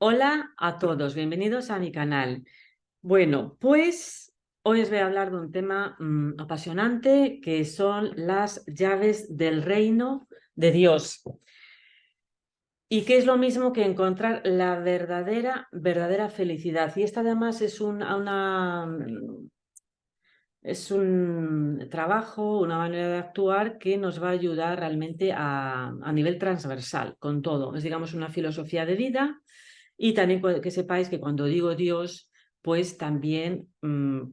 Hola a todos, bienvenidos a mi canal. Bueno, pues hoy os voy a hablar de un tema apasionante que son las llaves del reino de Dios. Y que es lo mismo que encontrar la verdadera felicidad. Y esta además es un trabajo, una manera de actuar que nos va a ayudar realmente a nivel transversal, con todo. Es, digamos, una filosofía de vida. Y también que sepáis que cuando digo Dios, pues también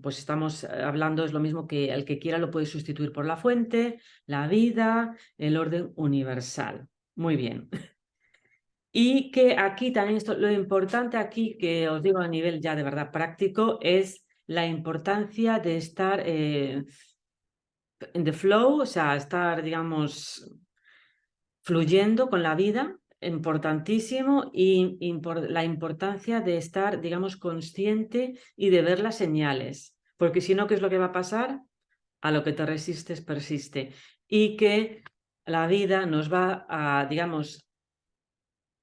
pues estamos hablando, es lo mismo que el que quiera lo puede sustituir por la fuente, la vida, el orden universal. Muy bien. Y que aquí también lo importante aquí que os digo a nivel ya de verdad práctico es la importancia de estar en the flow, o sea, estar, digamos, fluyendo con la vida, importantísimo, y la importancia de estar, digamos, consciente y de ver las señales, porque si no, ¿qué es lo que va a pasar? A lo que te resistes persiste, y que la vida nos va a, digamos,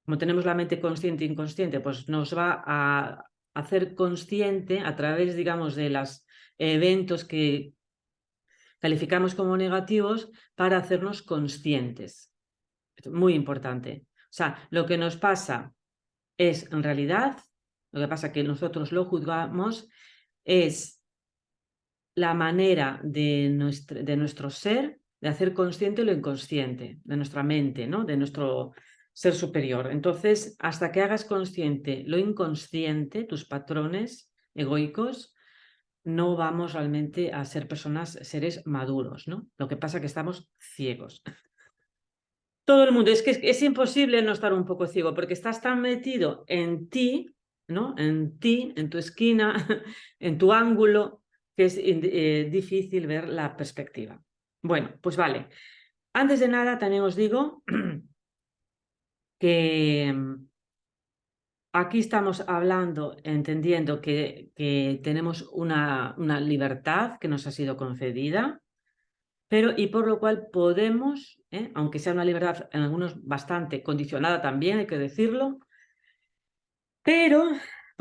como tenemos la mente consciente e inconsciente, pues nos va a hacer consciente a través, digamos, de los eventos que calificamos como negativos para hacernos conscientes. Muy importante. O sea, lo que nos pasa es, en realidad, lo que pasa que nosotros lo juzgamos, es la manera de nuestro ser de hacer consciente lo inconsciente, de nuestra mente, ¿no? De nuestro ser superior. Entonces, hasta que hagas consciente lo inconsciente, tus patrones egoicos, no vamos realmente a ser seres maduros, ¿no? Lo que pasa que estamos ciegos. Todo el mundo, es que es imposible no estar un poco ciego, porque estás tan metido en ti, ¿no? En ti, en tu esquina, en tu ángulo, que es difícil ver la perspectiva. Bueno, pues vale. Antes de nada, también os digo que aquí estamos hablando, entendiendo que tenemos una libertad que nos ha sido concedida, pero y por lo cual podemos, aunque sea una libertad en algunos bastante condicionada también, hay que decirlo, pero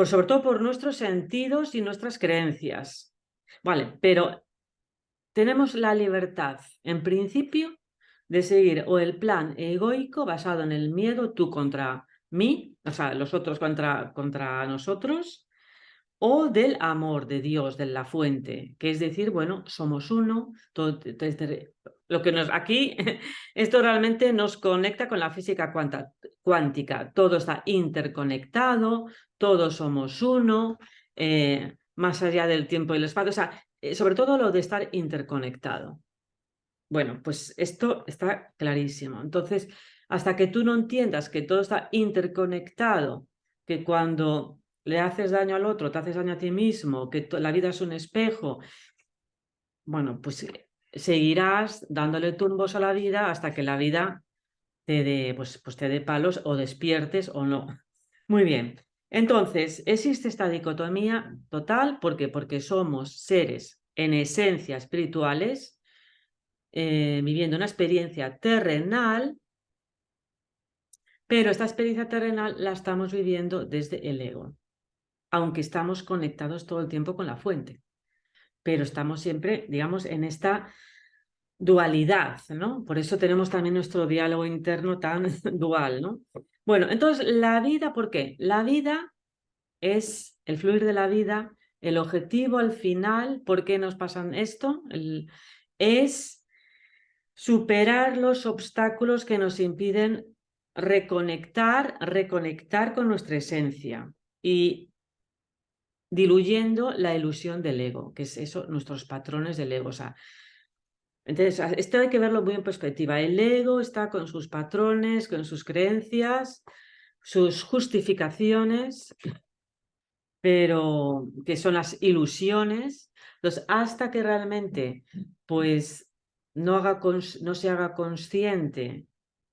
sobre todo por nuestros sentidos y nuestras creencias. Vale, pero tenemos la libertad, en principio, de seguir o el plan egoico basado en el miedo, tú contra mí, o sea, los otros contra nosotros, o del amor de Dios, de la fuente, que es decir, bueno, somos uno, todo, lo que nos aquí, esto realmente nos conecta con la física cuántica, todo está interconectado, todos somos uno, más allá del tiempo y el espacio, o sea, sobre todo lo de estar interconectado. Bueno, pues esto está clarísimo. Entonces, hasta que tú no entiendas que todo está interconectado, que cuando le haces daño al otro, te haces daño a ti mismo, que la vida es un espejo, bueno, pues seguirás dándole tumbos a la vida hasta que la vida te dé, pues te dé palos o despiertes o no. Muy bien. Entonces, existe esta dicotomía total, ¿por qué? Porque somos seres en esencia espirituales, viviendo una experiencia terrenal, pero esta experiencia terrenal la estamos viviendo desde el ego, aunque estamos conectados todo el tiempo con la fuente, pero estamos siempre, digamos, en esta dualidad, ¿no? Por eso tenemos también nuestro diálogo interno tan dual, ¿no? Bueno, entonces, la vida, ¿por qué? La vida es el fluir de la vida, el objetivo al final, ¿por qué nos pasan esto? Es superar los obstáculos que nos impiden reconectar con nuestra esencia y diluyendo la ilusión del ego, que es eso, nuestros patrones del ego. O sea, entonces, esto hay que verlo muy en perspectiva. El ego está con sus patrones, con sus creencias, sus justificaciones, pero que son las ilusiones. Entonces, hasta que realmente pues no se haga consciente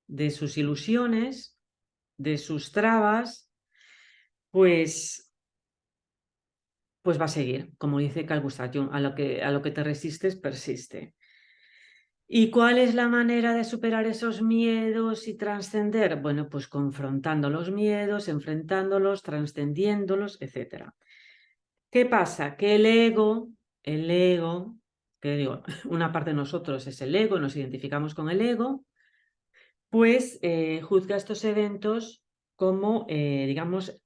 de sus ilusiones, de sus trabas, pues, pues va a seguir, como dice Carl Gustav Jung, a lo que te resistes persiste. ¿Y cuál es la manera de superar esos miedos y trascender? Bueno, pues confrontando los miedos, enfrentándolos, trascendiéndolos, etc. ¿Qué pasa? Que el ego, que digo, una parte de nosotros es el ego, nos identificamos con el ego, pues juzga estos eventos como, digamos,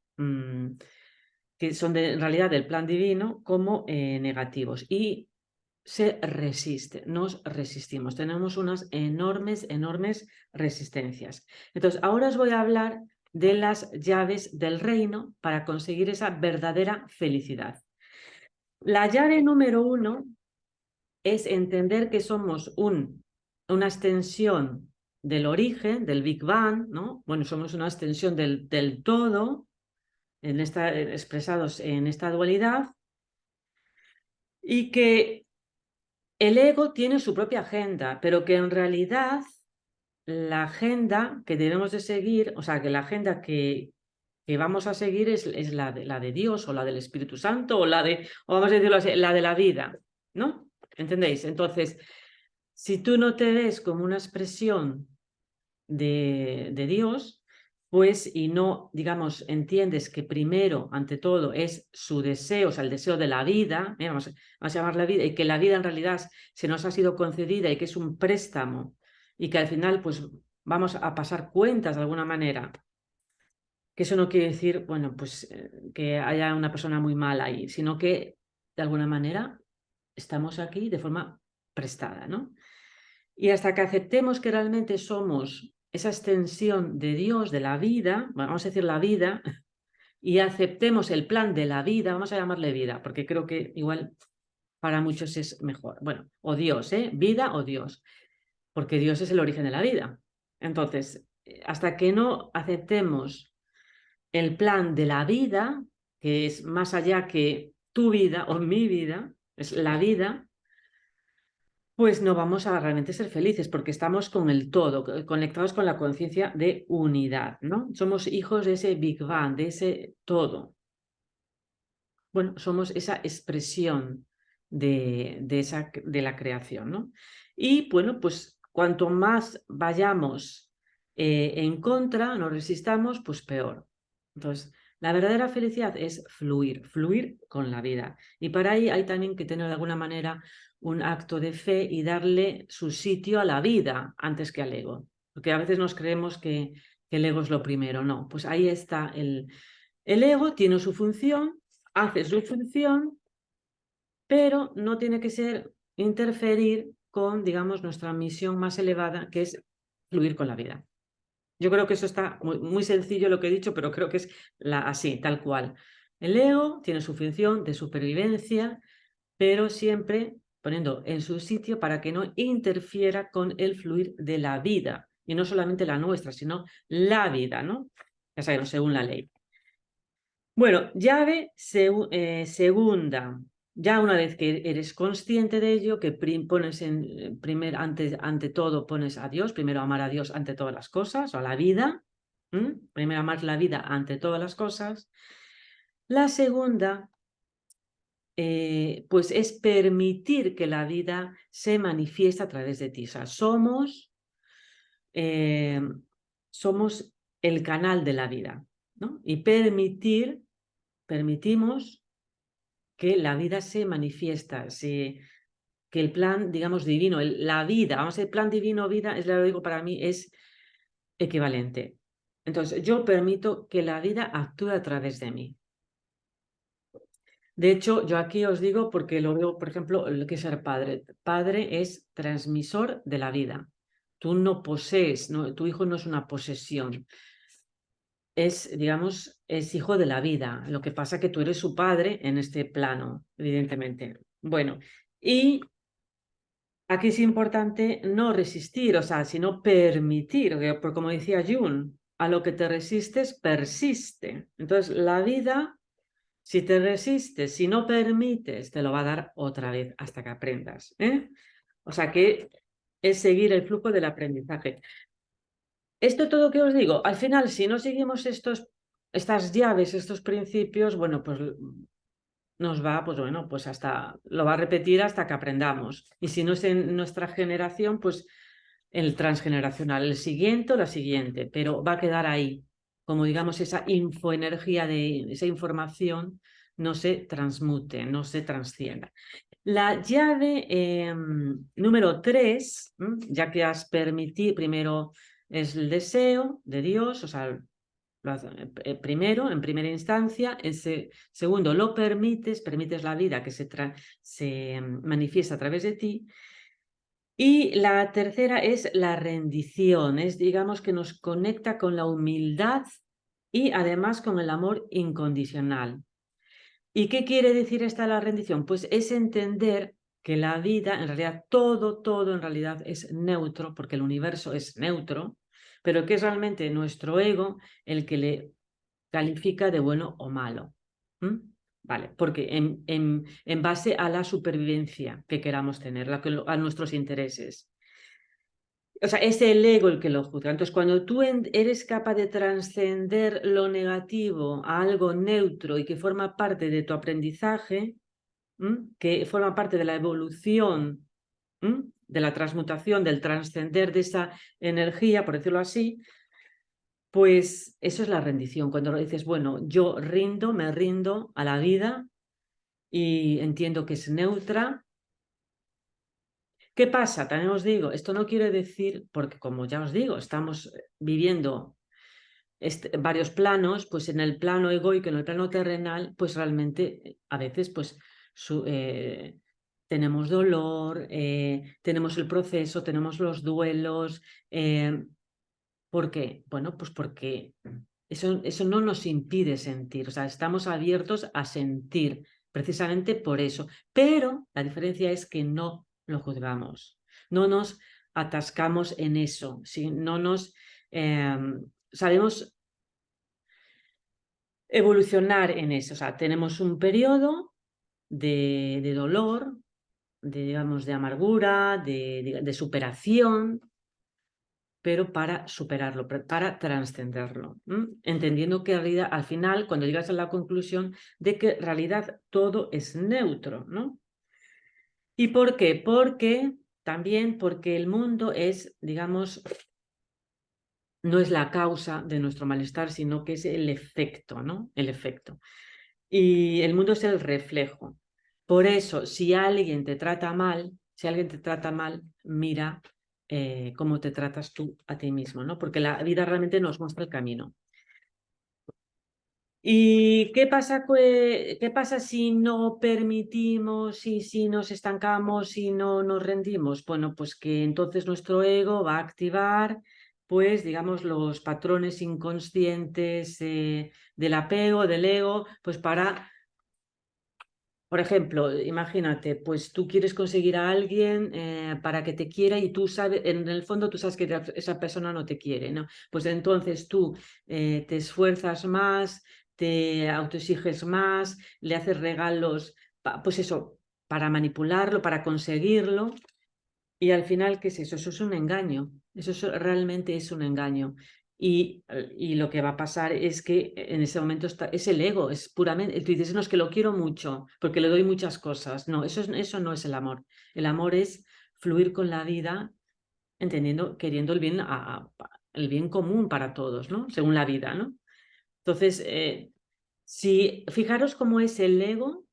que son en realidad del plan divino, como negativos. Y se resiste, nos resistimos, tenemos unas enormes, enormes resistencias. Entonces, ahora os voy a hablar de las llaves del reino para conseguir esa verdadera felicidad. La llave número 1 es entender que somos una extensión del origen, del Big Bang, ¿no? Bueno, somos una extensión del todo, expresados en esta dualidad, y que el ego tiene su propia agenda, pero que en realidad la agenda que debemos de seguir, o sea, que la agenda que vamos a seguir es la de Dios o la del Espíritu Santo o o vamos a decirlo así, la de la vida, ¿no? ¿Entendéis? Entonces, si tú no te ves como una expresión de Dios, pues y no, digamos, entiendes que primero, ante todo, es su deseo, o sea, el deseo de la vida, vamos a llamarla vida, y que la vida en realidad se nos ha sido concedida y que es un préstamo y que al final, pues vamos a pasar cuentas de alguna manera. Que eso no quiere decir, bueno, pues que haya una persona muy mala ahí, sino que de alguna manera estamos aquí de forma prestada, ¿no? Y hasta que aceptemos que realmente somos esa extensión de Dios, de la vida, vamos a decir la vida, y aceptemos el plan de la vida, vamos a llamarle vida, porque creo que igual para muchos es mejor. Bueno, o Dios, ¿eh? Vida o Dios, porque Dios es el origen de la vida. Entonces, hasta que no aceptemos el plan de la vida, que es más allá que tu vida o mi vida, es la vida, pues no vamos a realmente ser felices porque estamos con el todo, conectados con la conciencia de unidad, ¿no? Somos hijos de ese Big Bang, de ese todo. Bueno, somos esa expresión de la creación, ¿no? Y bueno, pues cuanto más vayamos en contra, nos resistamos, pues peor. Entonces, la verdadera felicidad es fluir, fluir con la vida. Y para ahí hay también que tener de alguna manera un acto de fe y darle su sitio a la vida antes que al ego. Porque a veces nos creemos que el ego es lo primero. No, pues ahí está el ego, tiene su función, hace su función, pero no tiene que ser interferir con, digamos, nuestra misión más elevada, que es fluir con la vida. Yo creo que eso está muy sencillo lo que he dicho, pero creo que es así, tal cual. El ego tiene su función de supervivencia, pero siempre poniendo en su sitio para que no interfiera con el fluir de la vida, y no solamente la nuestra, sino la vida, ¿no? Ya sabemos, según la ley. Bueno, llave segunda. Ya una vez que eres consciente de ello, que pones ante todo pones a Dios, primero amar a Dios ante todas las cosas, o a la vida. Primero amar la vida ante todas las cosas. La segunda, pues es permitir que la vida se manifieste a través de ti. O sea, somos el canal de la vida, ¿no? Y permitimos que la vida se manifiesta, que el plan, digamos, divino, la vida, vamos a decir, plan divino, vida, es lo digo para mí, es equivalente. Entonces, yo permito que la vida actúe a través de mí. De hecho, yo aquí os digo, porque lo veo, por ejemplo, lo que es ser padre. Padre es transmisor de la vida. Tú no posees, tu hijo no es una posesión. Es, digamos, es hijo de la vida. Lo que pasa es que tú eres su padre en este plano, evidentemente. Bueno, y aquí es importante no resistir, o sea, sino permitir, porque como decía Jung, a lo que te resistes, persiste. Entonces, la vida, si te resistes, si no permites, te lo va a dar otra vez hasta que aprendas, ¿eh? O sea, que es seguir el flujo del aprendizaje. Esto todo que os digo, al final, si no seguimos estas llaves, estos principios, bueno, pues nos va, pues bueno, pues lo va a repetir hasta que aprendamos. Y si no es en nuestra generación, pues el transgeneracional, el siguiente o la siguiente, pero va a quedar ahí, como digamos, esa infoenergía esa información no se transmute, no se transcienda. La llave número 3, ya que has permitido, primero es el deseo de Dios, o sea, primero, en primera instancia, segundo, lo permites la vida que se manifiesta a través de ti. Y la tercera es la rendición, es digamos que nos conecta con la humildad y además con el amor incondicional. ¿Y qué quiere decir esta la rendición? Pues es entender que la vida, en realidad, todo en realidad es neutro, porque el universo es neutro, pero que es realmente nuestro ego el que le califica de bueno o malo. Vale, porque en base a la supervivencia que queramos tener, a nuestros intereses. O sea, es el ego el que lo juzga. Entonces, cuando tú eres capaz de trascender lo negativo a algo neutro y que forma parte de tu aprendizaje, que forma parte de la evolución, de la transmutación, del trascender de esa energía, por decirlo así, pues eso es la rendición. Cuando dices, bueno, yo me rindo a la vida y entiendo que es neutra. ¿Qué pasa? También os digo, esto no quiere decir, porque como ya os digo, estamos viviendo varios planos, pues en el plano egoico, en el plano terrenal, pues realmente a veces pues tenemos dolor, tenemos el proceso, tenemos los duelos. ¿Por qué? Bueno, pues porque eso no nos impide sentir, o sea, estamos abiertos a sentir precisamente por eso, pero la diferencia es que no lo juzgamos, no nos atascamos en eso, no nos sabemos evolucionar en eso, o sea, tenemos un periodo de dolor, digamos, de amargura, de superación, pero para superarlo, para trascenderlo, entendiendo que en realidad, al final, cuando llegas a la conclusión de que en realidad todo es neutro, ¿no? ¿Y por qué? Porque el mundo es, digamos, no es la causa de nuestro malestar, sino que es el efecto, ¿no? El efecto. Y el mundo es el reflejo. Por eso, si alguien te trata mal, mira cómo te tratas tú a ti mismo, ¿no? Porque la vida realmente nos muestra el camino. ¿Y qué pasa si no permitimos y si nos estancamos y no nos rendimos? Bueno, pues que entonces nuestro ego va a activar, pues, digamos, los patrones inconscientes del apego, del ego, pues para, por ejemplo, imagínate, pues tú quieres conseguir a alguien para que te quiera y tú sabes, en el fondo tú sabes que esa persona no te quiere, ¿no? Pues entonces tú te esfuerzas más, te autoexiges más, le haces regalos, pues eso, para manipularlo, para conseguirlo. Y al final, ¿qué es eso? Eso es un engaño. Realmente es un engaño. Y lo que va a pasar es que en ese momento es el ego, es puramente. Tú dices, no, es que lo quiero mucho, porque le doy muchas cosas. No, eso no es el amor. El amor es fluir con la vida, entendiendo, queriendo el bien común para todos, ¿no? Según la vida, ¿no? Entonces, si fijaros cómo es el ego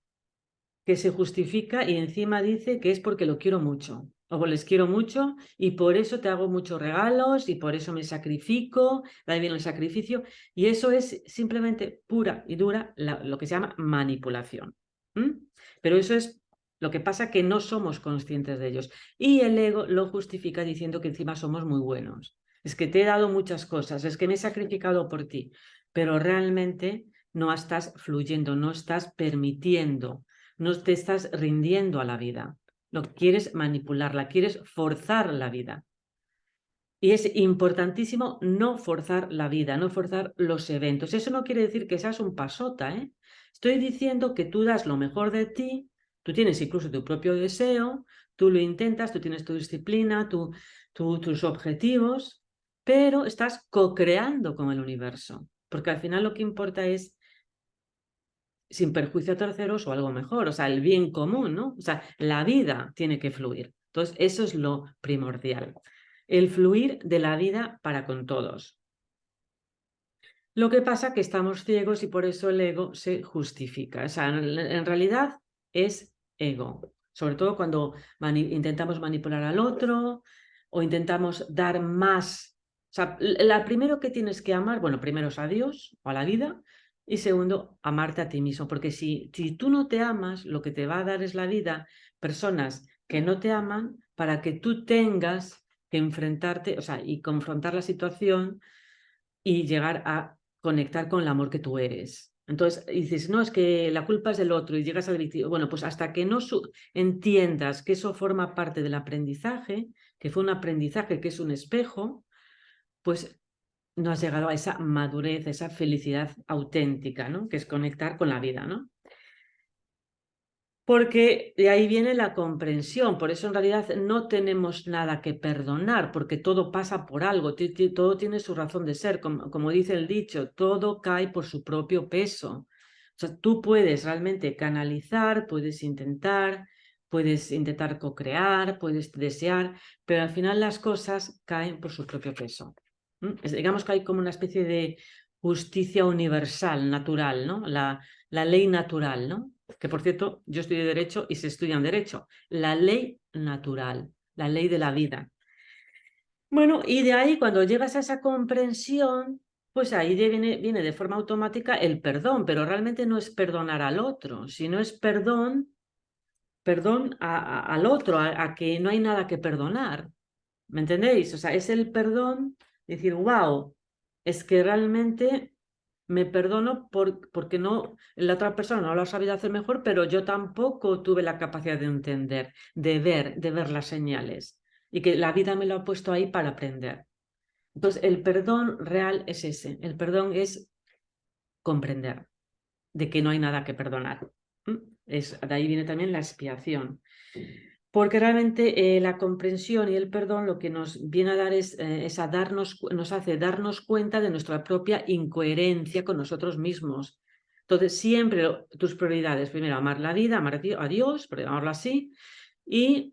que se justifica y encima dice que es porque lo quiero mucho. O les quiero mucho y por eso te hago muchos regalos y por eso me sacrifico, de ahí viene el sacrificio. Y eso es simplemente pura y dura lo que se llama manipulación. Pero eso es lo que pasa, que no somos conscientes de ellos. Y el ego lo justifica diciendo que encima somos muy buenos. Es que te he dado muchas cosas, es que me he sacrificado por ti, pero realmente no estás fluyendo, no estás permitiendo, no te estás rindiendo a la vida. No quieres manipularla, quieres forzar la vida. Y es importantísimo no forzar la vida, no forzar los eventos. Eso no quiere decir que seas un pasota, ¿eh? Estoy diciendo que tú das lo mejor de ti, tú tienes incluso tu propio deseo, tú lo intentas, tú tienes tu disciplina, tus objetivos, pero estás co-creando con el universo. Porque al final lo que importa es sin perjuicio a terceros o algo mejor, o sea, el bien común, ¿no? O sea, la vida tiene que fluir. Entonces, eso es lo primordial, el fluir de la vida para con todos. Lo que pasa es que estamos ciegos y por eso el ego se justifica. O sea, en realidad es ego, sobre todo cuando intentamos manipular al otro o intentamos dar más. O sea, la primero que tienes que amar, bueno, primero es a Dios o a la vida y segundo, amarte a ti mismo, porque si tú no te amas, lo que te va a dar es la vida, personas que no te aman para que tú tengas que enfrentarte, o sea, y confrontar la situación y llegar a conectar con el amor que tú eres. Entonces dices, no, es que la culpa es del otro y llegas al victimismo. Bueno, pues hasta que no entiendas que eso forma parte del aprendizaje, que fue un aprendizaje que es un espejo, pues no has llegado a esa madurez, esa felicidad auténtica, ¿no? Que es conectar con la vida, ¿no? Porque de ahí viene la comprensión, por eso en realidad no tenemos nada que perdonar, porque todo pasa por algo, todo tiene su razón de ser, como dice el dicho, todo cae por su propio peso. O sea, tú puedes realmente canalizar, puedes intentar co-crear, puedes desear, pero al final las cosas caen por su propio peso. Digamos que hay como una especie de justicia universal, natural, ¿no? La ley natural, ¿no? Que por cierto, yo estudio Derecho y se estudia en Derecho. La ley natural, la ley de la vida. Bueno, y de ahí cuando llegas a esa comprensión, pues ahí viene de forma automática el perdón, pero realmente no es perdonar al otro, sino es perdón al otro, a que no hay nada que perdonar. ¿Me entendéis? O sea, es el perdón, decir, wow, es que realmente me perdono porque no, la otra persona no lo ha sabido hacer mejor, pero yo tampoco tuve la capacidad de entender, de ver las señales y que la vida me lo ha puesto ahí para aprender. Entonces, el perdón real es ese, el perdón es comprender de que no hay nada que perdonar. De ahí viene también la expiación. Porque realmente la comprensión y el perdón lo que nos viene a dar nos hace darnos cuenta de nuestra propia incoherencia con nosotros mismos. Entonces, siempre tus prioridades, primero amar la vida, amar a Dios, por llamarlo así, y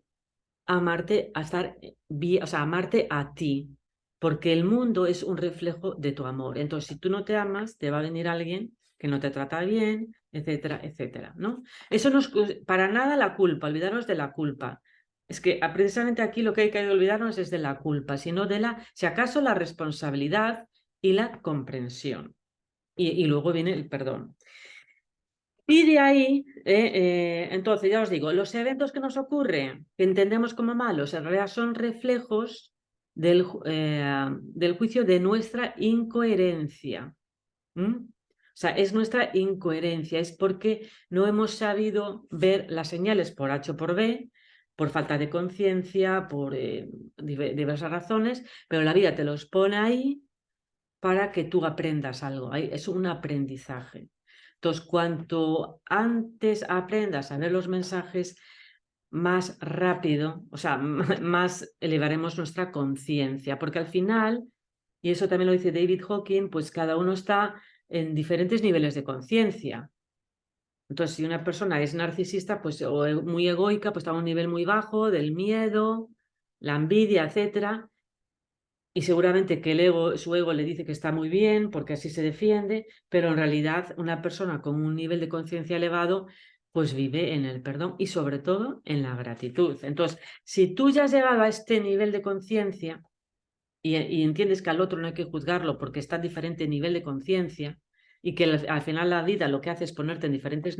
amarte a estar bien, o sea, amarte a ti, porque el mundo es un reflejo de tu amor. Entonces, si tú no te amas, te va a venir alguien que no te trata bien, etcétera, etcétera, ¿no? Eso no es para nada la culpa, olvidarnos de la culpa. Es que precisamente aquí lo que hay que olvidarnos es de la culpa, sino de si acaso, la responsabilidad y la comprensión. Y luego viene el perdón. Y de ahí, entonces ya os digo, los eventos que nos ocurren, que entendemos como malos, en realidad son reflejos del juicio de nuestra incoherencia. O sea, es nuestra incoherencia, es porque no hemos sabido ver las señales por H o por B, por falta de conciencia, por diversas razones, pero la vida te los pone ahí para que tú aprendas algo. Es un aprendizaje. Entonces, cuanto antes aprendas a ver los mensajes, más rápido, o sea, más elevaremos nuestra conciencia, porque al final, y eso también lo dice David Hawking, pues cada uno está en diferentes niveles de conciencia. Entonces, si una persona es narcisista, pues, o muy egoica, pues está a un nivel muy bajo del miedo, la envidia, etcétera. Y seguramente que su ego le dice que está muy bien porque así se defiende, pero en realidad una persona con un nivel de conciencia elevado pues vive en el perdón y sobre todo en la gratitud. Entonces, si tú ya has llegado a este nivel de conciencia y entiendes que al otro no hay que juzgarlo porque está en diferente nivel de conciencia y que al final la vida lo que hace es ponerte en diferentes...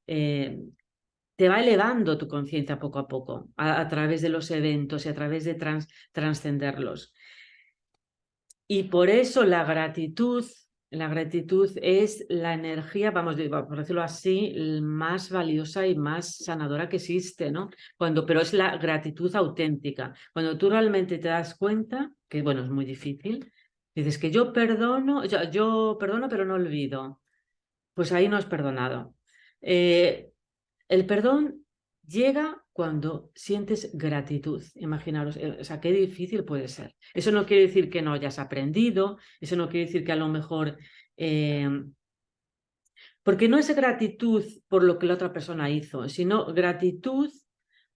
te va elevando tu conciencia poco a poco a través de los eventos y a través de trascenderlos. Y por eso la gratitud es la energía, vamos, por decirlo así, más valiosa y más sanadora que existe, ¿no? Pero es la gratitud auténtica. Cuando tú realmente te das cuenta, que bueno, es muy difícil, dices que yo perdono pero no olvido. Pues ahí no has perdonado. El perdón llega cuando sientes gratitud. Imaginaros, o sea, qué difícil puede ser. Eso no quiere decir que no hayas aprendido, eso no quiere decir que a lo mejor Porque no es gratitud por lo que la otra persona hizo, sino gratitud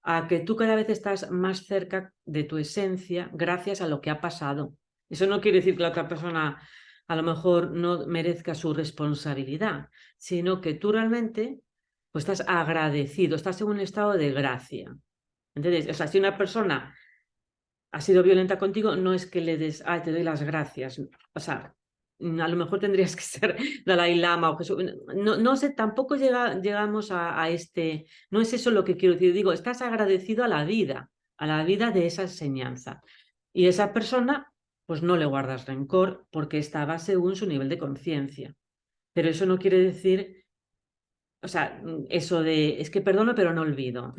a que tú cada vez estás más cerca de tu esencia gracias a lo que ha pasado. Eso no quiere decir que la otra persona a lo mejor no merezca su responsabilidad, sino que tú realmente pues, estás agradecido, estás en un estado de gracia. ¿Entendés? O sea, si una persona ha sido violenta contigo, no es que le des, ay, te doy las gracias. O sea, a lo mejor tendrías que ser Dalai Lama o Jesús. No, no sé, tampoco llegamos a este, no es eso lo que quiero decir. Digo, estás agradecido a la vida de esa enseñanza. Y esa persona, pues no le guardas rencor porque estaba según su nivel de conciencia. Pero eso no quiere decir, o sea, eso de, es que perdono pero no olvido.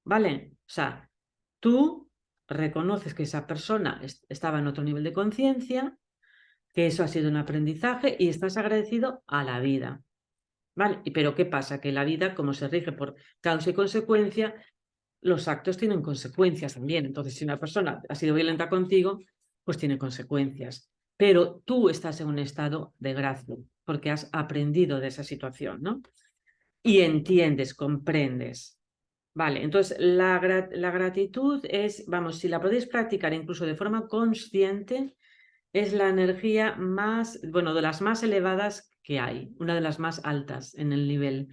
¿Vale? O sea, tú reconoces que esa persona estaba en otro nivel de conciencia, que eso ha sido un aprendizaje y estás agradecido a la vida. ¿Vale? Pero ¿qué pasa? Que la vida, como se rige por causa y consecuencia, los actos tienen consecuencias también. Entonces, si una persona ha sido violenta contigo, pues tiene consecuencias. Pero tú estás en un estado de gracia porque has aprendido de esa situación, ¿no? Y entiendes, comprendes. Vale, entonces la gratitud es, vamos, si la podéis practicar incluso de forma consciente, es la energía más, bueno, de las más elevadas que hay, una de las más altas en el nivel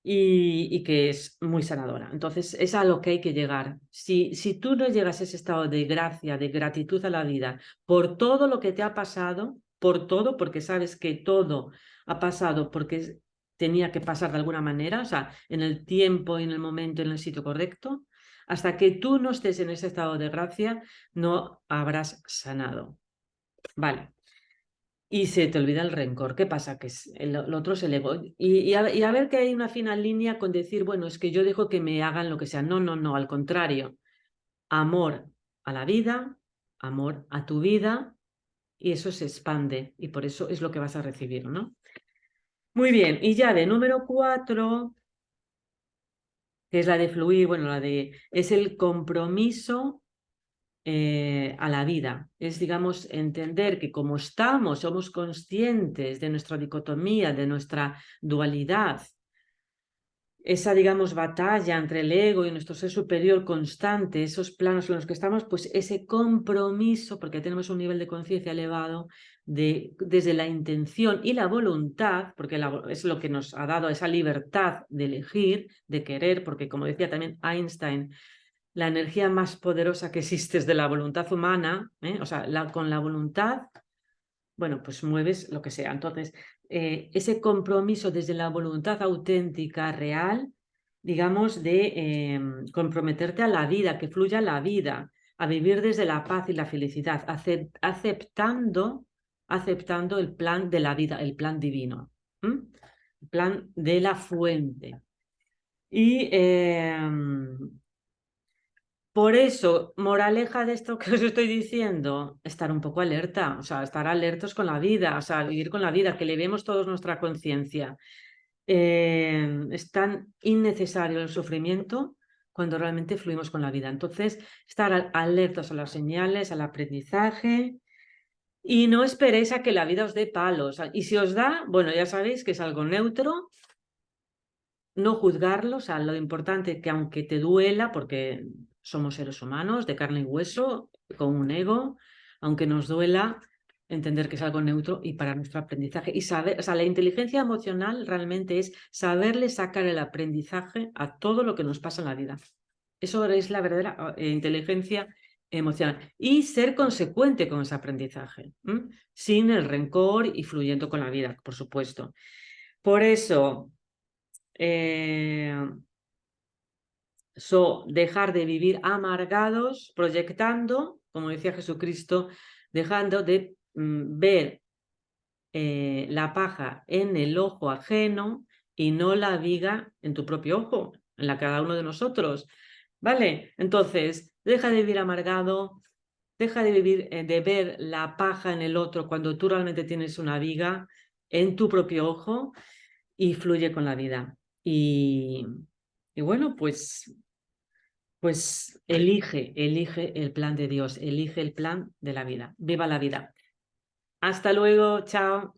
y que es muy sanadora. Entonces es a lo que hay que llegar. Si tú no llegas a ese estado de gracia, de gratitud a la vida, por todo lo que te ha pasado, por todo, porque sabes que todo ha pasado porque tenía que pasar de alguna manera, o sea, en el tiempo, en el momento, en el sitio correcto, hasta que tú no estés en ese estado de gracia, no habrás sanado. Vale. Y se te olvida el rencor. ¿Qué pasa? Que lo otro es el ego. Y a ver que hay una fina línea con decir, bueno, es que yo dejo que me hagan lo que sea. No, no, no, al contrario. Amor a la vida, amor a tu vida, y eso se expande. Y por eso es lo que vas a recibir, ¿no? Muy bien. Y ya de número 4, que es la de fluir, bueno, es el compromiso a la vida. Es, digamos, entender que como estamos, somos conscientes de nuestra dicotomía, de nuestra dualidad, esa, digamos, batalla entre el ego y nuestro ser superior constante, esos planos en los que estamos, pues ese compromiso, porque tenemos un nivel de conciencia elevado, desde la intención y la voluntad, porque es lo que nos ha dado esa libertad de elegir, de querer, porque como decía también Einstein, la energía más poderosa que existe es de la voluntad humana, ¿eh? O sea, con la voluntad, bueno, pues mueves lo que sea. Entonces, ese compromiso desde la voluntad auténtica, real, digamos, de comprometerte a la vida, que fluya la vida, a vivir desde la paz y la felicidad, aceptando el plan de la vida, el plan divino, el plan de la fuente. Y por eso, moraleja de esto que os estoy diciendo, estar un poco alerta, o sea, estar alertos con la vida, o sea, vivir con la vida, que le vemos todos nuestra conciencia. Es tan innecesario el sufrimiento cuando realmente fluimos con la vida. Entonces, estar alertos a las señales, al aprendizaje y no esperéis a que la vida os dé palos. Y si os da, bueno, ya sabéis que es algo neutro, no juzgarlo, o sea, lo importante es que aunque te duela, porque somos seres humanos de carne y hueso, con un ego, aunque nos duela, entender que es algo neutro y para nuestro aprendizaje. Y saber, o sea, la inteligencia emocional realmente es saberle sacar el aprendizaje a todo lo que nos pasa en la vida. Eso es la verdadera inteligencia emocional. Y ser consecuente con ese aprendizaje, sin el rencor y fluyendo con la vida, por supuesto. Por eso, eh, dejar de vivir amargados, proyectando, como decía Jesucristo, dejando de ver la paja en el ojo ajeno y no la viga en tu propio ojo, en la cada uno de nosotros. ¿Vale? Entonces, deja de vivir amargado, deja de vivir, de ver la paja en el otro cuando tú realmente tienes una viga en tu propio ojo y fluye con la vida. Y bueno, pues elige el plan de Dios, elige el plan de la vida. Viva la vida. Hasta luego, chao.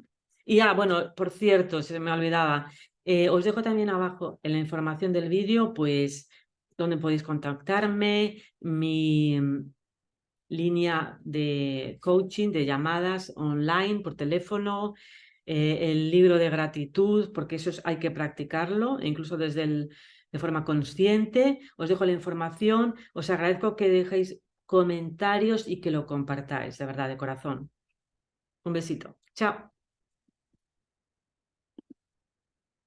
Y bueno, por cierto, se me olvidaba, os dejo también abajo en la información del vídeo, pues, donde podéis contactarme, mi línea de coaching, de llamadas online, por teléfono, el libro de gratitud, porque eso hay que practicarlo, incluso de forma consciente. Os dejo la información, os agradezco que dejéis comentarios y que lo compartáis, de verdad, de corazón. Un besito. Chao.